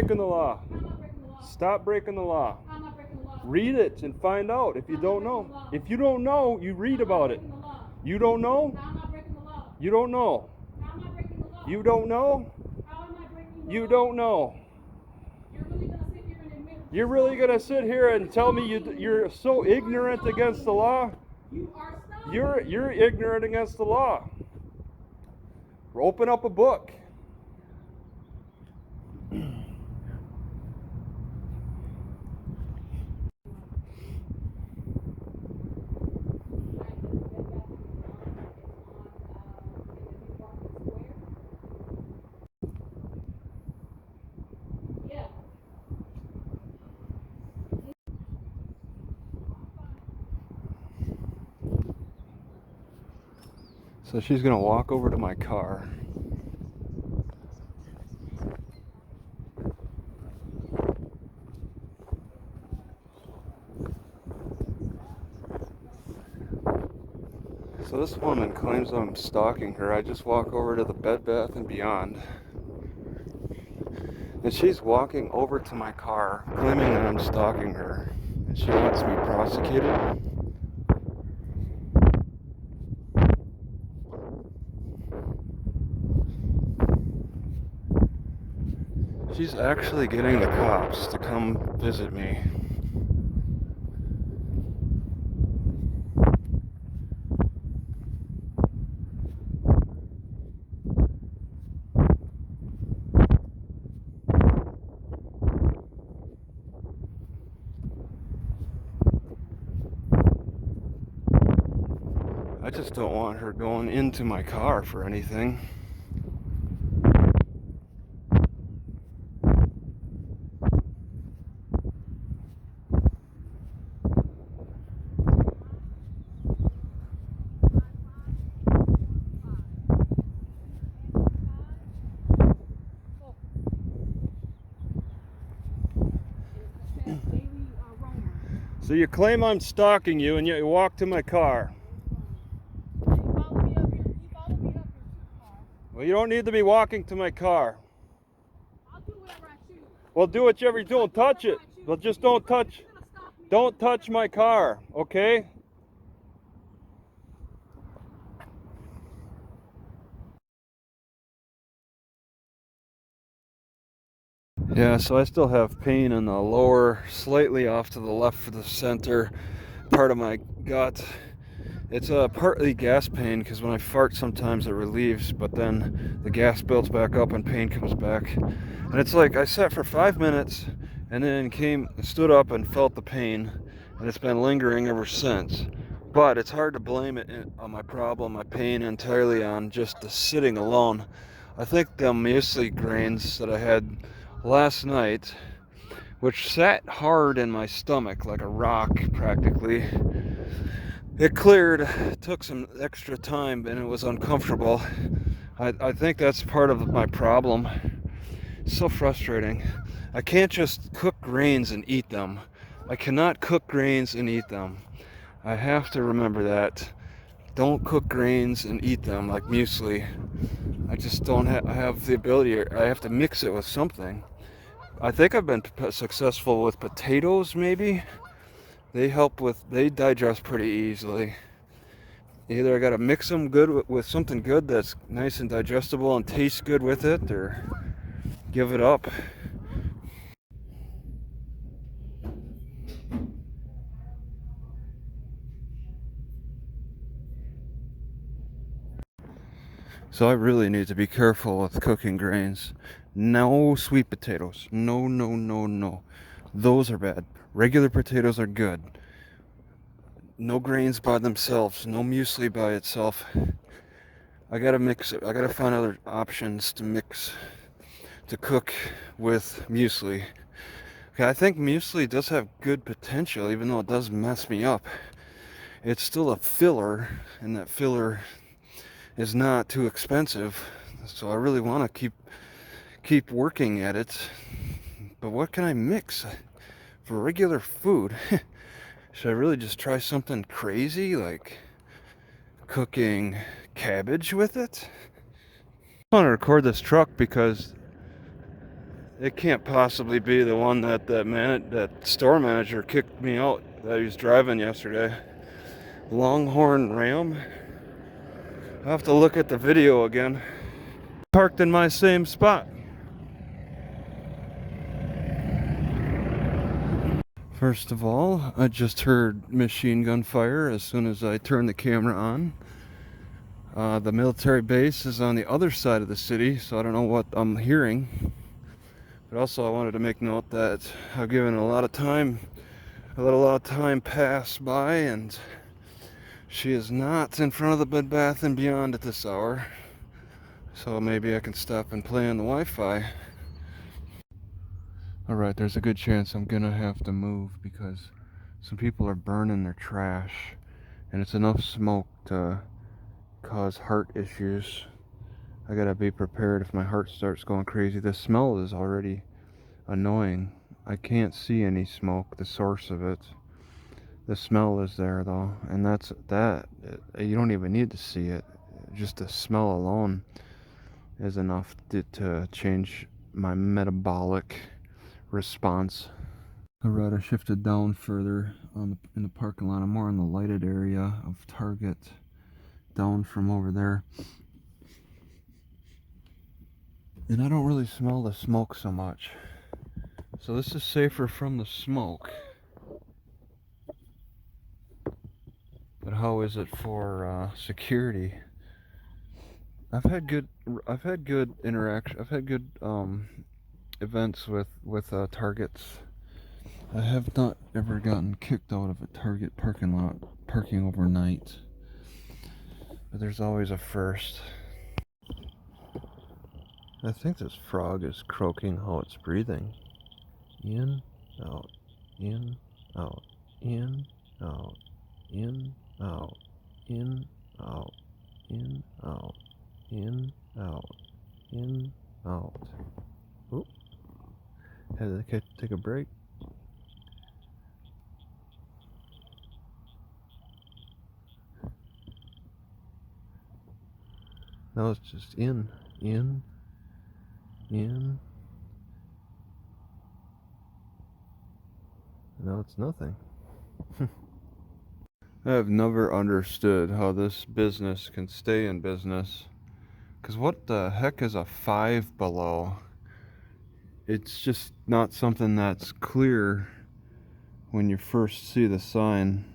Breaking the law. Stop breaking the law. Read it and find out if you don't know. If you don't know, you read about it. You don't know? You don't know. You don't know? You don't know. You're really going to sit here and tell me you're so ignorant against the law? You're ignorant against the law. Open up a book. So she's going to walk over to my car. So this woman claims I'm stalking her. I just walk over to the Bed Bath & Beyond. And she's walking over to my car, claiming that I'm stalking her. And she wants me prosecuted. She's actually getting the cops to come visit me. I just don't want her going into my car for anything. So you claim I'm stalking you, and yet you walk to my car. Well, you don't need to be walking to my car. I'll do whatever I choose. Well, do whatever you do. Don't touch it. Well, just don't touch. Don't touch my car, okay? Yeah, so I still have pain in the lower, slightly off to the left of the center part of my gut. It's partly gas pain because when I fart sometimes it relieves, but then the gas builds back up and pain comes back. And it's like I sat for 5 minutes and then stood up and felt the pain, and it's been lingering ever since. But it's hard to blame it on my pain entirely on just the sitting alone. I think the muesli grains that I had last night, which sat hard in my stomach like a rock practically, it cleared, took some extra time, and it was uncomfortable. I think that's part of my problem. It's so frustrating. I can't just cook grains and eat them. I cannot cook grains and eat them. I have to remember that. Don't cook grains and eat them like muesli. I just don't have the ability. I have to mix it with something. I think I've been successful with potatoes, maybe. They digest pretty easily. Either I gotta mix them good with something good that's nice and digestible and tastes good with it, or give it up. So I really need to be careful with cooking grains. No sweet potatoes. No, no, no, no. Those are bad. Regular potatoes are good. No grains by themselves. No muesli by itself. I gotta mix it. I gotta find other options to mix, to cook with muesli. Okay, I think muesli does have good potential, even though it does mess me up. It's still a filler, and that filler is not too expensive, so I really want to keep working at it. But what can I mix for regular food? Should I really just try something crazy like cooking cabbage with it? I want to record this truck because It can't possibly be the one that store manager kicked me out that he was driving yesterday. Longhorn Ram. I'll have to look at the video again. Parked in my same spot. First of all, I just heard machine gun fire as soon as I turned the camera on. The military base is on the other side of the city, so I don't know what I'm hearing. But also I wanted to make note that I've given a lot of time, I let a lot of time pass by, and she is not in front of the Bed Bath & Beyond at this hour. So maybe I can stop and play on the Wi-Fi. Alright, there's a good chance I'm gonna have to move because some people are burning their trash, and it's enough smoke to cause heart issues. I gotta be prepared if my heart starts going crazy. The smell is already annoying. I can't see any smoke, the source of it. The smell is there though, and that's that. You don't even need to see it. Just the smell alone is enough to change my metabolic response. Alright, I shifted down further in the parking lot. I'm more in the lighted area of Target, down from over there. And I don't really smell the smoke so much. So this is safer from the smoke. But how is it for security? I've had good interaction. I've had good events with Targets. I have not ever gotten kicked out of a Target parking lot parking overnight. But there's always a first. I think this frog is croaking how it's breathing. In, out, in, out, in, out, in, out, in, out, in, out, in, out, in, out. Oop. Had to take a break. Now it's just in. Now it's nothing. I have never understood how this business can stay in business. Because what the heck is a 5 below? It's just not something that's clear when you first see the sign.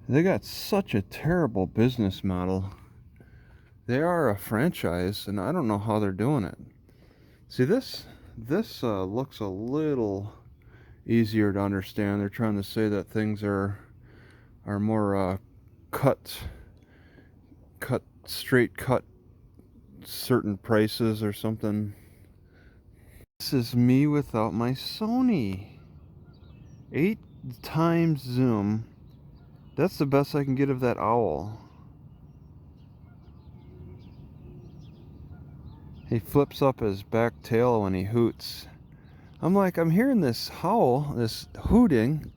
They got such a terrible business model. They are a franchise, and I don't know how they're doing it. See, this looks a little easier to understand. They're trying to say that things are more cut certain prices or something. This is me without my Sony. 8 times zoom. That's the best I can get of that owl. He flips up his back tail when he hoots. I'm hearing this howl, this hooting,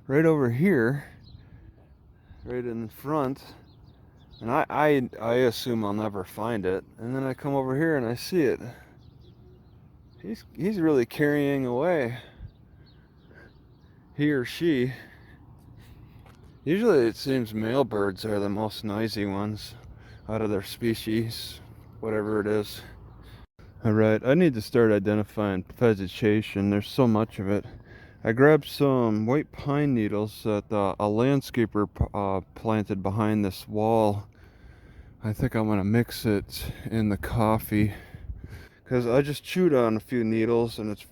right over here, right in front, and I assume I'll never find it. And then I come over here and I see it. He's really carrying away. He or she. Usually it seems male birds are the most noisy ones out of their species, whatever it is. Alright, I need to start identifying vegetation. There's so much of it. I grabbed some white pine needles that a landscaper planted behind this wall. I think I'm going to mix it in the coffee. Because I just chewed on a few needles and it's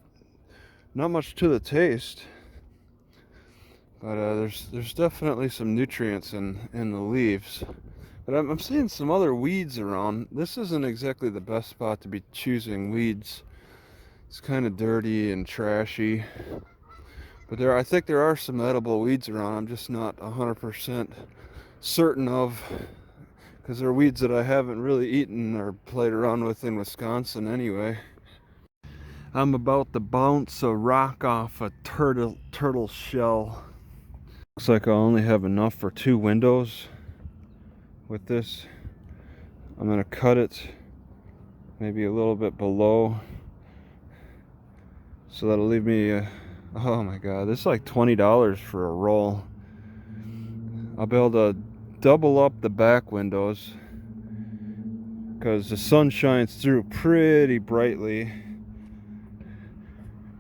not much to the taste. But there's definitely some nutrients in the leaves. But I'm seeing some other weeds around. This isn't exactly the best spot to be choosing weeds. It's kind of dirty and trashy. But I think there are some edible weeds around. I'm just not 100% certain of, because they're weeds that I haven't really eaten or played around with in Wisconsin anyway. I'm about to bounce a rock off a turtle shell. Looks like I only have enough for 2 windows with this. I'm gonna cut it maybe a little bit below. So that'll leave me, oh my god, this is like $20 for a roll. I'll be able to double up the back windows because the sun shines through pretty brightly.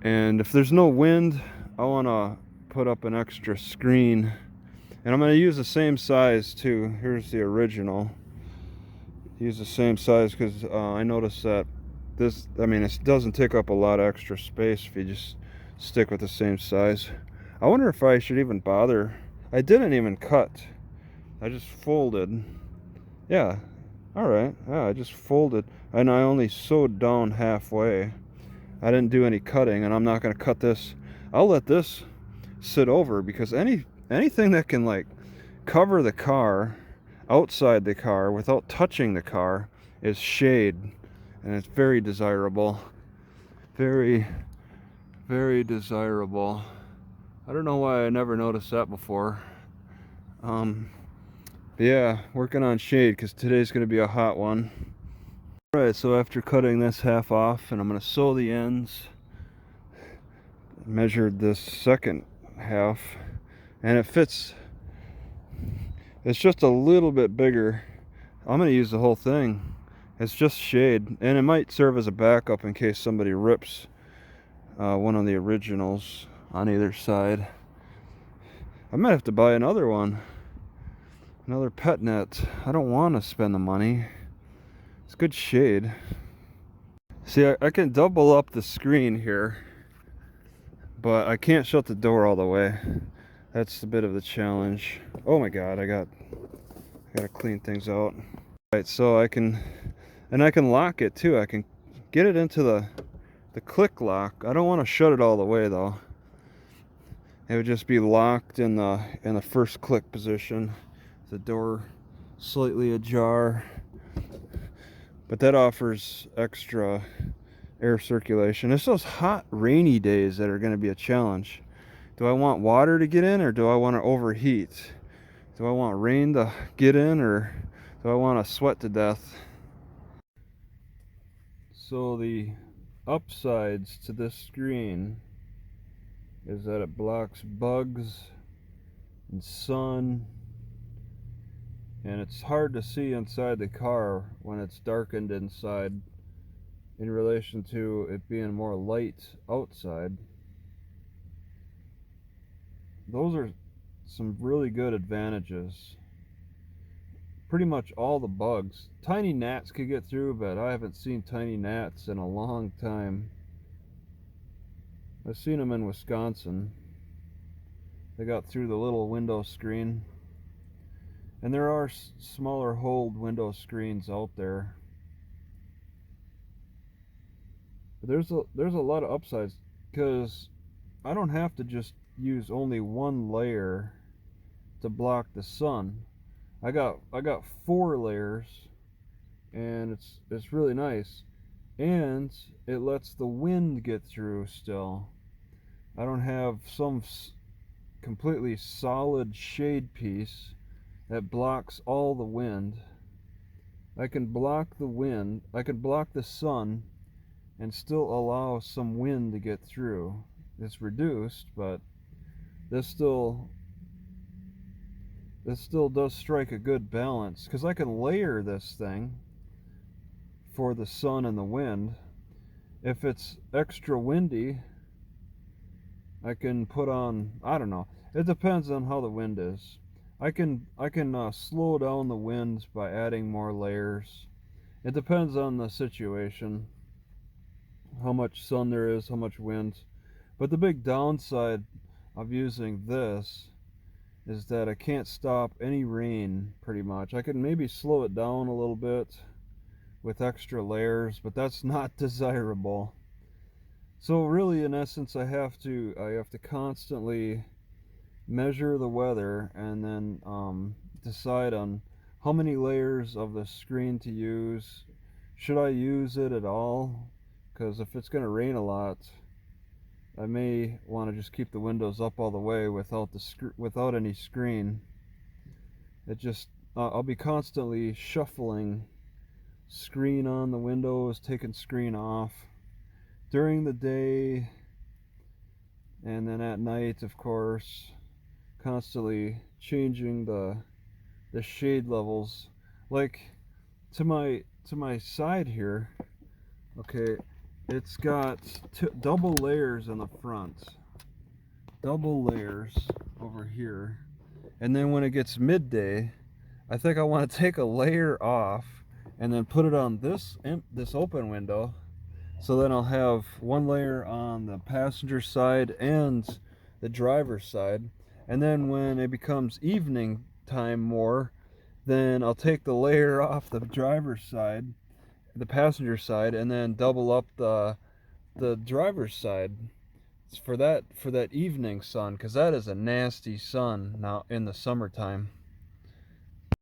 And if there's no wind, I want to put up an extra screen. And I'm going to use the same size too. Here's the original. Use the same size because I noticed that this, I mean, it doesn't take up a lot of extra space if you just stick with the same size. I wonder if I should even bother. I didn't even cut. I just folded. Yeah, alright. Yeah, I just folded. And I only sewed down halfway. I didn't do any cutting, and I'm not going to cut this. I'll let this sit over because anything that can like cover the car outside the car without touching the car is shade, and it's very desirable. Very, very desirable. I don't know why I never noticed that before. Yeah, working on shade because today's going to be a hot one. Alright, so after cutting this half off, and I'm going to sew the ends, measured this second half, and it fits. It's just a little bit bigger. I'm going to use the whole thing. It's just shade, and it might serve as a backup in case somebody rips one of the originals on either side. I might have to buy another one, another pet net. I don't want to spend the money. It's good shade. See, I can double up the screen here, but I can't shut the door all the way. That's a bit of the challenge. Oh my god, I gotta clean things out. Alright, so I can lock it too. I can get it into the click lock. I don't want to shut it all the way though. It would just be locked in the first click position. The door slightly ajar. But that offers extra air circulation. It's those hot, rainy days that are going to be a challenge. Do I want water to get in, or do I want to overheat? Do I want rain to get in, or do I want to sweat to death? So the upsides to this screen is that it blocks bugs and sun, and it's hard to see inside the car when it's darkened inside in relation to it being more light outside. Those are some really good advantages. Pretty much all the bugs. Tiny gnats could get through, but I haven't seen tiny gnats in a long time. I've seen them in Wisconsin. They got through the little window screen. And there are smaller holed window screens out there. But there's a lot of upsides because I don't have to just use only one layer to block the sun. I got 4 layers, and it's really nice, and it lets the wind get through still. I don't have some completely solid shade piece that blocks all the wind. I can block the wind, I can block the sun and still allow some wind to get through. It's reduced, but this still does strike a good balance because I can layer this thing for the sun and the wind. If it's extra windy, I can put on, I don't know, it depends on how the wind is. I can slow down the wind by adding more layers. It depends on the situation, how much sun there is, how much wind. But the big downside of using this is that I can't stop any rain pretty much. I can maybe slow it down a little bit with extra layers, but that's not desirable. So really, in essence, I have to constantly measure the weather and then decide on how many layers of the screen to use. Should I use it at all? Because if it's going to rain a lot, I may want to just keep the windows up all the way without any screen. It just I'll be constantly shuffling screen on the windows, taking screen off during the day, and then at night, of course, constantly changing the shade levels. Like to my side here, okay, it's got double layers in the front, double layers over here, and then when it gets midday, I think I want to take a layer off and then put it on this open window. So then I'll have one layer on the passenger side and the driver's side. And then when it becomes evening time more, then I'll take the layer off the driver's side, the passenger side, and then double up the driver's side. It's for that evening sun, because that is a nasty sun now in the summertime.